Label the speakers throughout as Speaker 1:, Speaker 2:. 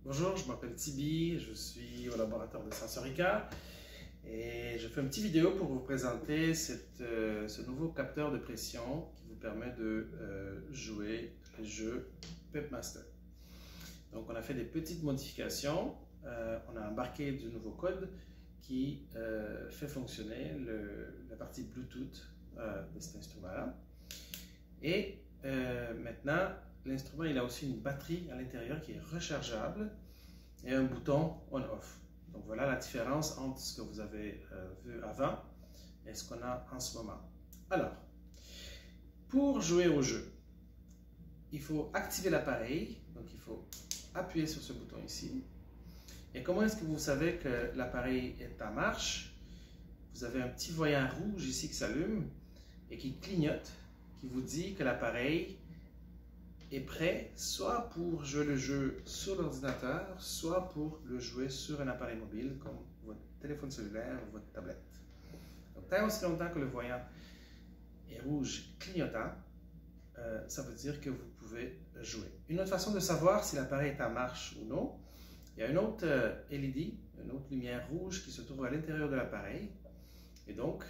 Speaker 1: Bonjour, je m'appelle Tibi, je suis au laboratoire de Sensorica et je fais une petite vidéo pour vous présenter ce nouveau capteur de pression qui vous permet de jouer les jeux Pepmaster. Donc on a fait des petites modifications, on a embarqué du nouveau code qui fait fonctionner la partie Bluetooth de cet instrument-là. Et maintenant, l'instrument il a aussi une batterie à l'intérieur qui est rechargeable et un bouton on-off. Donc voilà la différence entre ce que vous avez vu avant et ce qu'on a en ce moment. Alors, pour jouer au jeu, il faut activer l'appareil. Donc il faut appuyer sur ce bouton ici. Et comment est-ce que vous savez que l'appareil est en marche? Vous avez un petit voyant rouge ici qui s'allume et qui clignote, qui vous dit que l'appareil est prêt soit pour jouer le jeu sur l'ordinateur, soit pour le jouer sur un appareil mobile comme votre téléphone cellulaire ou votre tablette. Donc, tant aussi longtemps que le voyant est rouge clignotant, ça veut dire que vous pouvez jouer. Une autre façon de savoir si l'appareil est en marche ou non, il y a une autre LED, une autre lumière rouge qui se trouve à l'intérieur de l'appareil. Et donc,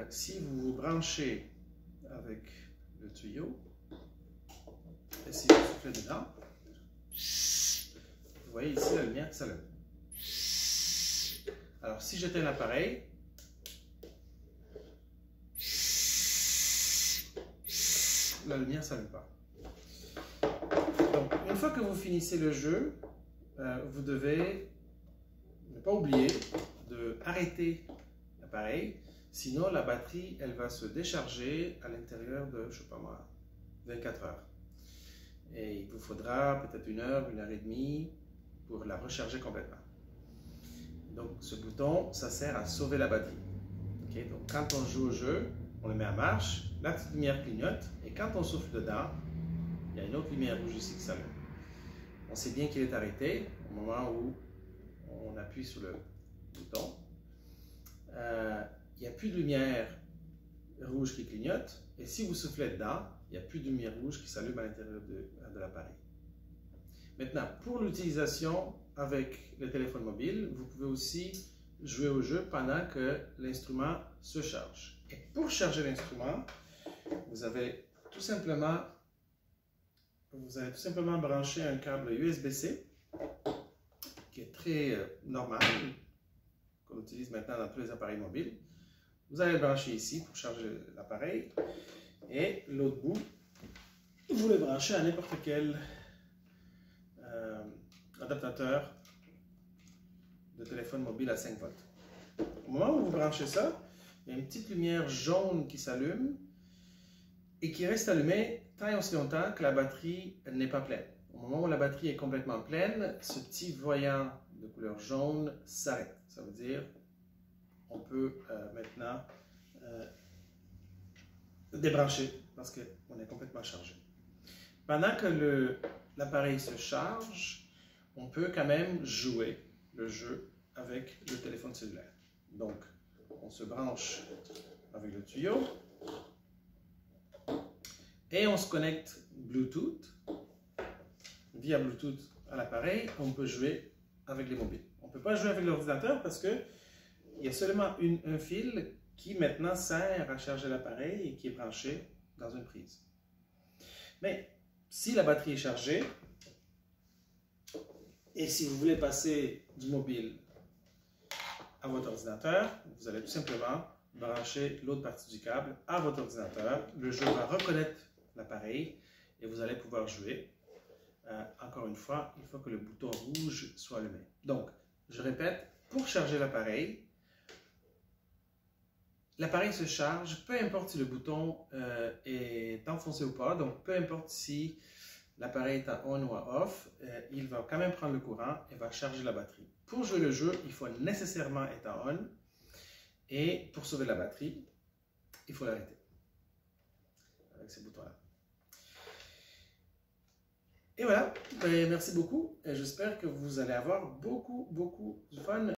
Speaker 1: si vous vous branchez avec le tuyau, et si vous soufflez dedans, vous voyez ici la lumière qui s'allume. Alors, si j'éteins l'appareil, la lumière ne s'allume pas. Donc, une fois que vous finissez le jeu, vous devez ne pas oublier d'arrêter l'appareil, sinon la batterie elle va se décharger à l'intérieur de, je sais pas moi, 24 heures. Et il vous faudra peut-être une heure et demie pour la recharger complètement. Donc ce bouton, ça sert à sauver la batterie. Okay? Donc quand on joue au jeu, on le met en marche, la petite lumière clignote, et quand on souffle dedans, il y a une autre lumière rouge ici qui s'allume. On sait bien qu'il est arrêté au moment où on appuie sur le bouton. Il n'y a plus de lumière rouge qui clignote, et si vous soufflez dedans, il n'y a plus de lumière rouge qui s'allume à l'intérieur de l'appareil. Maintenant, pour l'utilisation avec le téléphone mobile, vous pouvez aussi jouer au jeu pendant que l'instrument se charge. Et pour charger l'instrument, vous allez tout simplement brancher un câble USB-C qui est très normal, qu'on utilise maintenant dans tous les appareils mobiles. Vous allez le brancher ici pour charger l'appareil. Et l'autre bout, vous le branchez à n'importe quel adaptateur de téléphone mobile à 5 volts. Au moment où vous branchez ça, il y a une petite lumière jaune qui s'allume et qui reste allumée tant et aussi longtemps que la batterie n'est pas pleine. Au moment où la batterie est complètement pleine, ce petit voyant de couleur jaune s'arrête. Ça veut dire qu'on peut maintenant débrancher parce qu'on est complètement chargé. Pendant que l'appareil se charge, on peut quand même jouer le jeu avec le téléphone cellulaire. Donc, on se branche avec le tuyau et on se connecte Bluetooth. Via Bluetooth à l'appareil, on peut jouer avec les mobiles. On ne peut pas jouer avec l'ordinateur parce qu'il y a seulement un fil qui maintenant sert à charger l'appareil et qui est branché dans une prise. Mais si la batterie est chargée, et si vous voulez passer du mobile à votre ordinateur, vous allez tout simplement brancher l'autre partie du câble à votre ordinateur. Le jeu va reconnaître l'appareil et vous allez pouvoir jouer. Encore une fois, il faut que le bouton rouge soit allumé. Donc, je répète, pour charger l'appareil se charge, peu importe si le bouton est enfoncé ou pas, donc peu importe si l'appareil est en on ou en off, il va quand même prendre le courant et va charger la batterie. Pour jouer le jeu, il faut nécessairement être en on, et pour sauver la batterie, il faut l'arrêter avec ces boutons-là. Et voilà, merci beaucoup, et j'espère que vous allez avoir beaucoup de fun.